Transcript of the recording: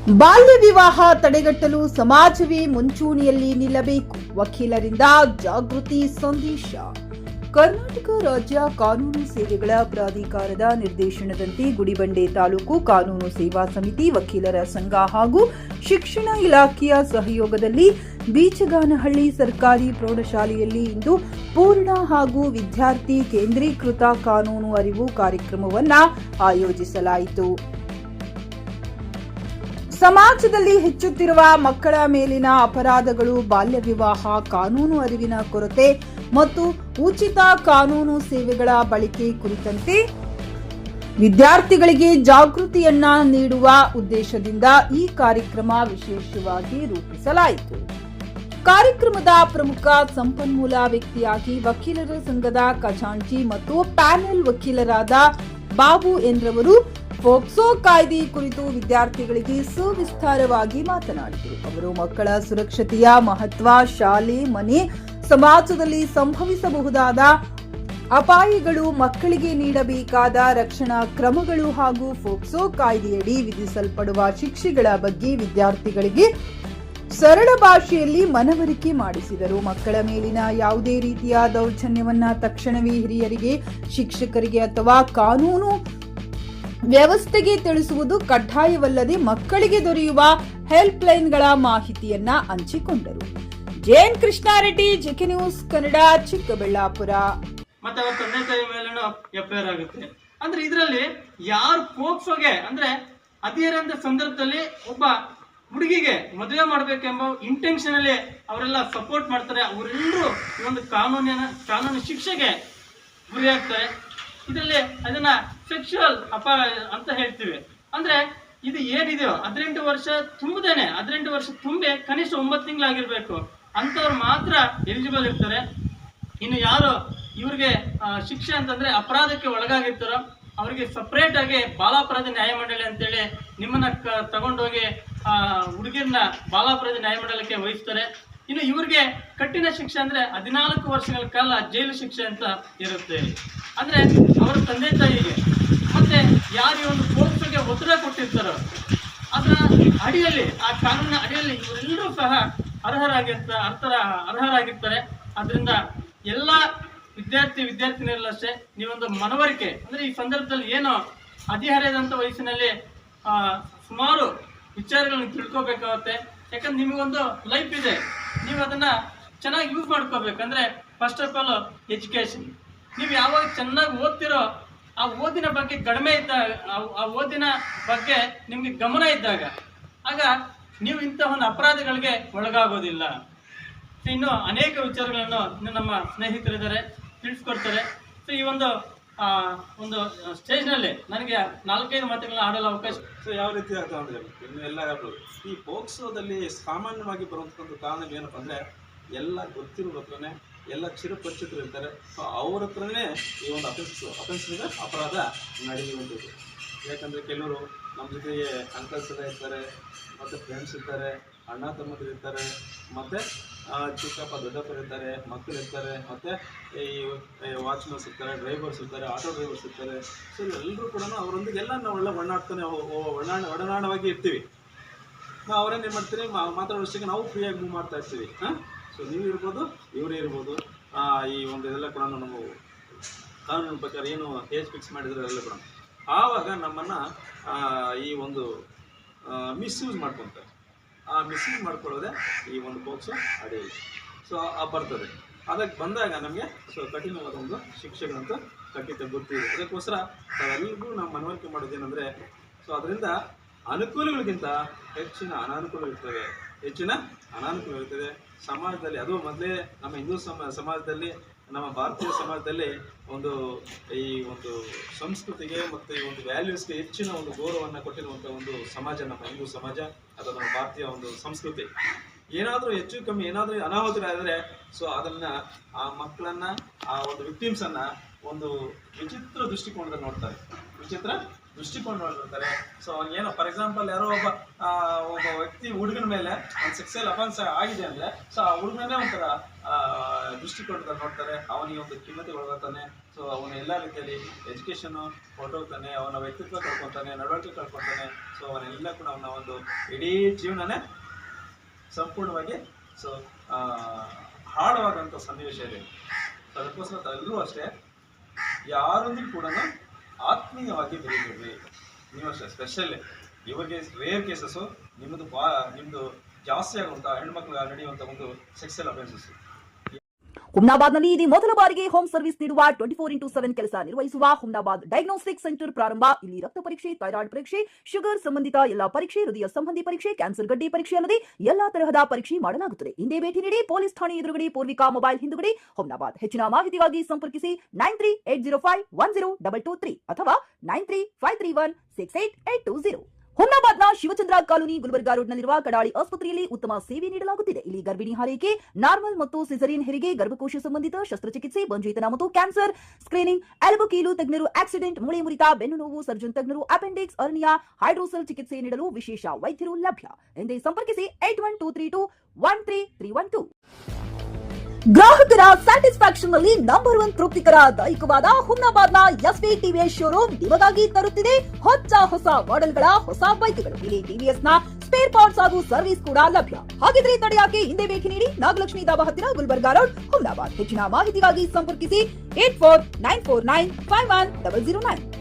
ಬಾಲ್ಯ ವಿವಾಹ ತಡೆಗಟ್ಟಲು ಸಮಾಜವೇ ಮುಂಚೂಣಿಯಲ್ಲಿ ನಿಲ್ಲಬೇಕು. ವಕೀಲರಿಂದ ಜಾಗೃತಿ ಸಂದೇಶ. ಕರ್ನಾಟಕ ರಾಜ್ಯ ಕಾನೂನು ಸೇವೆಗಳ ಪ್ರಾಧಿಕಾರದ ನಿರ್ದೇಶನದಂತೆ ಗುಡಿಬಂಡೆ ತಾಲೂಕು ಕಾನೂನು ಸೇವಾ ಸಮಿತಿ, ವಕೀಲರ ಸಂಘ ಹಾಗೂ ಶಿಕ್ಷಣ ಇಲಾಖೆಯ ಸಹಯೋಗದಲ್ಲಿ ಬೀಚಗಾನಹಳ್ಳಿ ಸರ್ಕಾರಿ ಪ್ರೌಢಶಾಲೆಯಲ್ಲಿ ಇಂದು ಪೂರ್ಣ ಹಾಗೂ ವಿದ್ಯಾರ್ಥಿ ಕೇಂದ್ರೀಕೃತ ಕಾನೂನು ಅರಿವು ಕಾರ್ಯಕ್ರಮವನ್ನು ಆಯೋಜಿಸಲಾಯಿತು. ಸಮಾಜದಲ್ಲಿ ಹೆಚ್ಚುತ್ತಿರುವ ಮಕ್ಕಳ ಮೇಲಿನ ಅಪರಾಧಗಳು, ಬಾಲ್ಯ ವಿವಾಹ, ಕಾನೂನು ಅರಿವಿನ ಕೊರತೆ ಮತ್ತು ಉಚಿತ ಕಾನೂನು ಸೇವೆಗಳ ಬಳಕೆ ಕುರಿತಂತೆ ವಿದ್ಯಾರ್ಥಿಗಳಿಗೆ ಜಾಗೃತಿಯನ್ನ ನೀಡುವ ಉದ್ದೇಶದಿಂದ ಈ ಕಾರ್ಯಕ್ರಮ ವಿಶೇಷವಾಗಿ ರೂಪಿಸಲಾಯಿತು. ಕಾರ್ಯಕ್ರಮದ ಪ್ರಮುಖ ಸಂಪನ್ಮೂಲ ವ್ಯಕ್ತಿಯಾಗಿ ವಕೀಲರ ಸಂಘದ ಖಜಾಂಚಿ ಮತ್ತು ಪ್ಯಾನೆಲ್ ವಕೀಲರಾದ ಬಾಬು ಎನ್ರವರು ಪೋಕ್ಸೋ ಕಾಯ್ದೆ ಕುರಿತು ವಿದ್ಯಾರ್ಥಿಗಳಿಗೆ ಸುವಿಸ್ತಾರವಾಗಿ ಮಾತನಾಡಿದರು. ಅವರು ಮಕ್ಕಳ ಸುರಕ್ಷತೆಯ ಮಹತ್ವ, ಶಾಲೆ, ಮನೆ, ಸಮಾಜದಲ್ಲಿ ಸಂಭವಿಸಬಹುದಾದ ಅಪಾಯಗಳು, ಮಕ್ಕಳಿಗೆ ನೀಡಬೇಕಾದ ರಕ್ಷಣಾ ಕ್ರಮಗಳು ಹಾಗೂ ಪೋಕ್ಸೋ ಕಾಯ್ದೆಯಡಿ ವಿಧಿಸಲ್ಪಡುವ ಶಿಕ್ಷೆಗಳ ಬಗ್ಗೆ ವಿದ್ಯಾರ್ಥಿಗಳಿಗೆ ಸರಳ ಭಾಷೆಯಲ್ಲಿ ಮನವರಿಕೆ ಮಾಡಿಸಿದರು. ಮಕ್ಕಳ ಮೇಲಿನ ಯಾವುದೇ ರೀತಿಯ ದೌರ್ಜನ್ಯವನ್ನ ತಕ್ಷಣವೇ ಹಿರಿಯರಿಗೆ, ಶಿಕ್ಷಕರಿಗೆ ಅಥವಾ ಕಾನೂನು ವ್ಯವಸ್ಥೆಗೆ ತಿಳಿಸುವುದು ಕಡ್ಡಾಯವಲ್ಲದೆ ಮಕ್ಕಳಿಗೆ ದೊರೆಯುವ ಹೆಲ್ಪ್ ಲೈನ್ಗಳ ಮಾಹಿತಿಯನ್ನ ಹಂಚಿಕೊಂಡರು. JN Krishnareddy, JK news Kannada, Chikkaballapura. ಮತ್ತೆ ಅವ್ರ ತಂದೆ ತಾಯಿ ಮೇಲೂ ಎಫ್ಐಆರ್ ಆಗುತ್ತೆ. ಅಂದ್ರೆ ಇದರಲ್ಲಿ ಯಾರು ಪೋಕ್ಸೋಗೆ ಅಂದ್ರೆ ಹದಿಹರೆಯದ ಸಂದರ್ಭದಲ್ಲಿ ಒಬ್ಬ ಹುಡುಗಿಗೆ ಮದುವೆ ಮಾಡ್ಬೇಕೆಂಬ ಇಂಟೆನ್ಷನ್ ಅಲ್ಲಿ ಅವರೆಲ್ಲ ಸಪೋರ್ಟ್ ಮಾಡ್ತಾರೆ, ಅವರೆಲ್ಲರೂ ಈ ಒಂದು ಕಾನೂನು ಶಿಕ್ಷೆಗೆ ಗುರಿಯಾಗ್ತಾರೆ. ಇದರಲ್ಲಿ ಅದನ್ನ ಸೆಕ್ಷುವಲ್ ಅಂತ ಹೇಳ್ತೀವಿ. ಅಂದ್ರೆ ಇದು ಏನಿದೆಯೋ 18 ವರ್ಷ ತುಂಬದೇನೆ, 18 ವರ್ಷ ತುಂಬೆ ಕನಿಷ್ಠ 9 ತಿಂಗಳಾಗಿರ್ಬೇಕು ಅಂತವ್ರು ಮಾತ್ರ ಎಲಿಜಿಬಲ್ ಇರ್ತಾರೆ. ಇನ್ನು ಯಾರು ಇವ್ರಿಗೆ ಶಿಕ್ಷೆ ಅಂತಂದ್ರೆ ಅಪರಾಧಕ್ಕೆ ಒಳಗಾಗಿರ್ತಾರೋ ಅವರಿಗೆ ಸಪ್ರೇಟ್ ಆಗಿ ಬಾಲಾಪರಾಧ ನ್ಯಾಯಮಂಡಳಿ ಅಂತೇಳಿ ನಿಮ್ಮನ್ನ ತಗೊಂಡೋಗಿ ಹುಡುಗಿರ್ನ ಬಾಲಾಪರಾಧ ನ್ಯಾಯಮಂಡಲಕ್ಕೆ ವಹಿಸ್ತಾರೆ. ಇನ್ನು ಇವ್ರಿಗೆ ಕಠಿಣ ಶಿಕ್ಷೆ ಅಂದ್ರೆ 14 ವರ್ಷಗಳ ಕಾಲ ಜೈಲು ಶಿಕ್ಷೆ ಅಂತ ಇರುತ್ತೆ. ಅಂದ್ರೆ ಅವರ ತಂದೆ ತಾಯಿಗೆ ಮತ್ತೆ ಯಾರು ಈ ಒಂದು ಪೋಕ್ಸೋಗೆ ಒತ್ತಡ ಕೊಟ್ಟಿರ್ತಾರೋ ಅದರ ಅಡಿಯಲ್ಲಿ, ಆ ಕಾನೂನಿನ ಅಡಿಯಲ್ಲಿ ಇವರೆಲ್ಲರೂ ಸಹ ಅರ್ಹರಾಗಿರ್ತಾರೆ. ಅದರಿಂದ ಎಲ್ಲ ವಿದ್ಯಾರ್ಥಿನಿಯರಲ್ಲಷ್ಟೇ ನೀವೊಂದು ಮನವರಿಕೆ ಅಂದ್ರೆ ಈ ಸಂದರ್ಭದಲ್ಲಿ ಏನು ಹದಿಹರೆಯದಂತ ವಯಸ್ಸಿನಲ್ಲಿ ಸುಮಾರು ವಿಚಾರಗಳನ್ನು ತಿಳ್ಕೊಬೇಕಾಗುತ್ತೆ. ಯಾಕಂದ್ರೆ ನಿಮಗೊಂದು ಲೈಫ್ ಇದೆ, ನೀವು ಅದನ್ನ ಚೆನ್ನಾಗಿ ಯೂಸ್ ಮಾಡ್ಕೋಬೇಕಂದ್ರೆ ಫಸ್ಟ್ ಆಫ್ ಆಲ್ ಎಜುಕೇಶನ್. ನೀವು ಯಾವಾಗ ಚೆನ್ನಾಗಿ ಓದ್ತಿರೋ ಆ ಓದಿನ ಬಗ್ಗೆ ಕಡಿಮೆ ಇದ್ದಾಗ, ಆ ಓದಿನ ಬಗ್ಗೆ ನಿಮ್ಗೆ ಗಮನ ಇದ್ದಾಗ ಆಗ ನೀವು ಇಂತಹ ಒಂದು ಅಪರಾಧಗಳಿಗೆ ಒಳಗಾಗೋದಿಲ್ಲ. ಇನ್ನು ಅನೇಕ ವಿಚಾರಗಳನ್ನು ನಮ್ಮ ಸ್ನೇಹಿತರಿದ್ದಾರೆ ತಿಳಿಸ್ಕೊಡ್ತಾರೆ. ಸೊ ಈ ಒಂದು ಸ್ಟೇಜ್ನಲ್ಲಿ ನನಗೆ 4-5 ಮಾತುಗಳನ್ನ ಆಡಲು ಅವಕಾಶ. ಸೊ ಯಾವ ರೀತಿ ಆಗ್ತದೆ ಅಂದರೆ ಇನ್ನು ಎಲ್ಲ ಈ ಪೋಕ್ಸೋದಲ್ಲಿ ಸಾಮಾನ್ಯವಾಗಿ ಬರುವಂಥ ಕಾರಣ ಏನಪ್ಪ ಅಂದರೆ ಎಲ್ಲ ಗೊತ್ತಿರೋತ್ರನೇ ಎಲ್ಲ ಚಿರಪರಿಚಿತರು ಇರ್ತಾರೆ. ಸೊ ಅವ್ರ ಹತ್ರನೇ ಈ ಒಂದು ಅಫೆನ್ಸ್ ಅಪರಾಧ ನಡೆಯುವಂಥದ್ದು. ಯಾಕಂದರೆ ಕೆಲವರು ನಮ್ಮ ಜೊತೆಗೆ ಅಂಕಲ್ಸ್ ಎಲ್ಲ ಇರ್ತಾರೆ, ಮತ್ತು ಫ್ರೆಂಡ್ಸ್ ಇರ್ತಾರೆ, ಅಣ್ಣ ತಮ್ಮದ್ರು ಇರ್ತಾರೆ, ಮತ್ತು ಚಿಕ್ಕಪ್ಪ ದೊಡ್ಡಪ್ಪರು ಇರ್ತಾರೆ, ಮಕ್ಕಳು ಇರ್ತಾರೆ, ಮತ್ತು ಈ ವಾಚ್ಮನ್ಸ್ ಇರ್ತಾರೆ, ಡ್ರೈವರ್ಸ್ ಇರ್ತಾರೆ, ಆಟೋ ಡ್ರೈವರ್ಸ್ ಇರ್ತಾರೆ. ಸೊ ಎಲ್ಲರೂ ಕೂಡ ಅವರೊಂದಿಗೆಲ್ಲ ನಾವು ಒಳ್ಳೆ ಒಡನಾಡವಾಗಿ ಇರ್ತೀವಿ. ನಾವು ಅವರೇನು ಮಾಡ್ತೀವಿ, ಮಾತಾಡೋಷ್ಟಕ್ಕೆ ನಾವು ಫ್ರೀಯಾಗಿ ಮೂವ್ ಮಾಡ್ತಾ ಇರ್ತೀವಿ. ಸೊ ನೀವು ಇರ್ಬೋದು, ಇವರೇ ಇರ್ಬೋದು. ಈ ಒಂದು ಇದೆಲ್ಲ ಕೂಡ ನಾವು ಕಾನೂನಿನ ಪ್ರಕಾರ ಏನು ಏಜ್ ಫಿಕ್ಸ್ ಮಾಡಿದ್ರೆ ಎಲ್ಲ ಕೂಡ ಆವಾಗ ನಮ್ಮನ್ನು ಈ ಒಂದು ಮಿಸ್ಯೂಸ್ ಮಾಡ್ಕೊತಾರೆ. ಆ ಮಿಸ್ಯೂಸ್ ಮಾಡ್ಕೊಳ್ಳೋದೆ ಈ ಒಂದು ಪೋಕ್ಸೋ ಅಡಿಯಲ್ಲಿ ಸೊ ಬರ್ತದೆ. ಅದಕ್ಕೆ ಬಂದಾಗ ನಮಗೆ ಸೊ ಕಠಿಣವಾದ ಒಂದು ಶಿಕ್ಷೆಗಳಂತೂ ಖಂಡಿತ ಗೊತ್ತಿದೆ. ಅದಕ್ಕೋಸ್ಕರ ನಾವೆಲ್ಲರಿಗೂ ನಾವು ಮನವರಿಕೆ ಮಾಡೋದೇನೆಂದರೆ ಸೊ ಅದರಿಂದ ಅನುಕೂಲಗಳಿಗಿಂತ ಹೆಚ್ಚಿನ ಅನಾನುಕೂಲಗಳಿರ್ತವೆ. ಸಮಾಜದಲ್ಲಿ ಅದು ಮೊದಲೇ ನಮ್ಮ ಹಿಂದೂ ಸಮಾಜದಲ್ಲಿ, ನಮ್ಮ ಭಾರತೀಯ ಸಮಾಜದಲ್ಲಿ ಒಂದು ಈ ಒಂದು ಸಂಸ್ಕೃತಿಗೆ ಮತ್ತು ಈ ಒಂದು ವ್ಯಾಲ್ಯೂಸ್ಗೆ ಹೆಚ್ಚಿನ ಒಂದು ಗೌರವವನ್ನು ಕೊಟ್ಟಿರುವಂಥ ಒಂದು ಸಮಾಜ ನಮ್ಮ ಹಿಂದೂ ಸಮಾಜ ಅಥವಾ ನಮ್ಮ ಭಾರತೀಯ ಒಂದು ಸಂಸ್ಕೃತಿ. ಏನಾದರೂ ಹೆಚ್ಚು ಕಮ್ಮಿ ಏನಾದರೂ ಅನಾಹುತಗಳಾದರೆ ಸೊ ಅದನ್ನು ಆ ಮಕ್ಕಳನ್ನು, ಆ ಒಂದು ವಿಕ್ಟಿಮ್ಸನ್ನು ಒಂದು ವಿಚಿತ್ರ ದೃಷ್ಟಿಕೋನದಲ್ಲಿ ನೋಡ್ತಾರೆ. ವಿಚಿತ್ರ ದೃಷ್ಟಿಕೋನಗಳಿರ್ತಾರೆ. ಸೊ ಏನೋ ಫಾರ್ ಎಕ್ಸಾಂಪಲ್ ಯಾರೋ ಒಬ್ಬ ವ್ಯಕ್ತಿ ಹುಡುಗನ ಮೇಲೆ ಒಂದು ಸೆಕ್ಸುವಲ್ ಅಫೆನ್ಸ್ ಆಗಿದೆ ಅಂದ್ರೆ ಸೊ ಆ ಹುಡುಗನೇ ಒಂಥರ ದೃಷ್ಟಿಕೋನದಲ್ಲಿ ನೋಡ್ತಾರೆ, ಅವನಿಗೆ ಒಂದು ಖಿನ್ನತೆ ಒಳಗಾಗ್ತಾನೆ. ಸೊ ಅವನು ಎಲ್ಲ ರೀತಿಯಲ್ಲಿ ಎಜುಕೇಷನು ಹೊರಟೋಗ್ತಾನೆ, ಅವನ ವ್ಯಕ್ತಿತ್ವ ಕಳ್ಕೊತಾನೆ, ನಡವಳಿಕೆ ಕಳ್ಕೊತಾನೆ. ಸೊ ಅವನೆಲ್ಲ ಕೂಡ ಅವನ ಒಂದು ಇಡೀ ಜೀವನನೇ ಸಂಪೂರ್ಣವಾಗಿ ಸೊ ಹಾಳವಾದಂಥ ಸನ್ನಿವೇಶ ಇದೆ. ಸೊ ಅದಕ್ಕೋಸ್ಕರ ಎಲ್ಲರೂ ಅಷ್ಟೇ ಯಾರೊಂದಿಗೂ ಕೂಡ ಆತ್ಮೀಯವಾಗಿ ಬೆರೀಬೇಡ್ರಿ. ನೀವು ಅಷ್ಟೇ ಸ್ಪೆಷಲ್ ಇವ್ರಿಗೆ ರೇರ್ ಕೇಸಸ್ಸು ನಿಮ್ಮದು ಜಾಸ್ತಿ ಆಗುವಂಥ ಹೆಣ್ಮಕ್ಳು ನಡೆಯುವಂಥ ಒಂದು ಸೆಕ್ಸುವಲ್ ಅಫೆನ್ಸಸ್. ಹುಮ್ನಾಬಾದ್ನಲ್ಲಿ ಇದು ಮೊದಲ ಬಾರಿಗೆ ಹೋಮ್ ಸರ್ವಿಸ್ ನೀಡುವ 24x7 ಕೆಲಸ ನಿರ್ವಹಿಸುವ ಹುಮ್ನಾಬಾದ್ ಡಯಾಗ್ನೋಸ್ಟಿಕ್ ಸೆಂಟರ್ ಪ್ರಾರಂಭ. ಇಲ್ಲಿ ರಕ್ತ ಪರೀಕ್ಷೆ, ಥೈರಾಯ್ಡ್ ಪರೀಕ್ಷೆ, ಶುಗರ್ ಸಂಬಂಧಿತ ಎಲ್ಲಾ ಪರೀಕ್ಷೆ, ಹೃದಯ ಸಂಬಂಧಿ ಪರೀಕ್ಷೆ, ಕ್ಯಾನ್ಸರ್ ಗಡ್ಡೆ ಪರೀಕ್ಷೆ ಅಲ್ಲದೆ ಎಲ್ಲಾ ತರಹದ ಪರೀಕ್ಷೆ ಮಾಡಲಾಗುತ್ತದೆ. ಹಿಂದೆ ಭೇಟಿ ನೀಡಿ. ಪೊಲೀಸ್ ಠಾಣೆ ಎದುರುಗಡೆ ಪೂರ್ವಿಕಾ ಮೊಬೈಲ್ ಹಿಂದುಗಡೆ ಹುಮ್ನಾಬಾದ್. ಹೆಚ್ಚಿನ ಮಾಹಿತಿಗಾಗಿ ಸಂಪರ್ಕಿಸಿ 9380510223 ಅಥವಾ 9353168820. ಹುಮ್ನಾಬಾದ್ನ ಶಿವಚಂದ್ರ ಕಾಲೋನಿ ಗುಲ್ಬರ್ಗಾ ರೋಡ್ನಲ್ಲಿರುವ ಕಡಾಳಿ ಆಸ್ಪತ್ರೆಯಲ್ಲಿ ಉತ್ತಮ ಸೇವೆ ನೀಡಲಾಗುತ್ತಿದೆ. ಇಲ್ಲಿ ಗರ್ಭಿಣಿ ಹಾರೈಕೆ, ನಾರ್ಮಲ್ ಮತ್ತು ಸಿಸರಿನ್ ಹೆರಿಗೆ, ಗರ್ಭಕೋಶ ಸಂಬಂಧಿತ ಶಸ್ತ್ರಚಿಕಿತ್ಸೆ, ಬಂಜೇತನ ಮತ್ತು ಕ್ಯಾನ್ಸರ್ ಸ್ಕ್ರೀನಿಂಗ್, ಎಲುಬು ಕೀಲು ತಜ್ಞರು, ಆಕ್ಸಿಡೆಂಟ್, ಮೂಳೆ ಮುರಿತ, ಬೆನ್ನು ನೋವು ಸರ್ಜನ್ ತಜ್ಞರು, ಅಪೆಂಡಿಕ್ಸ್, ಅರ್ನಿಯಾ, ಹೈಡ್ರೋಸೆಲ್ ಚಿಕಿತ್ಸೆ ನೀಡಲು ವಿಶೇಷ ವೈದ್ಯರು ಲಭ್ಯ. ಎಂದೇ ಸಂಪರ್ಕಿಸಿ 8123213312. ಗ್ರಾಹಕರ ಸ್ಯಾಟಿಸ್ಫ್ಯಾಕ್ಷನ್ ನಲ್ಲಿ ನಂಬರ್ 1 ತೃಪ್ತಿಕರ ದೈಹಿಕವಾದ ಹುಮ್ನಾಬಾದ್ನ ಎಸ್ವಿ ಟಿವಿಎಸ್ ಶೋರೂಮ್ ನಿಮಗಾಗಿ ತರುತ್ತಿದೆ ಹೊಸ ಮಾಡೆಲ್ಗಳ ಹೊಸ ಬೈಕ್ಗಳು. ಇಲ್ಲಿ ಟಿವಿಎಸ್ ನ ಸ್ಪೇರ್ ಪಾರ್ಟ್ಸ್ ಹಾಗೂ ಸರ್ವಿಸ್ ಕೂಡ ಲಭ್ಯ. ಹಾಗಿದ್ರೆ ತಡೆಯಾಕೆ ಹಿಂದೆ ಭೇಟಿ ನೀಡಿ. ನಾಗಲಕ್ಷ್ಮಿ ದಾಬಾ ಹತ್ತಿರ ಗುಲ್ಬರ್ಗಾ ರೋಡ್ ಹುಮ್ನಾಬಾದ್. ಹೆಚ್ಚಿನ ಮಾಹಿತಿಗಾಗಿ ಸಂಪರ್ಕಿಸಿ 8494951009.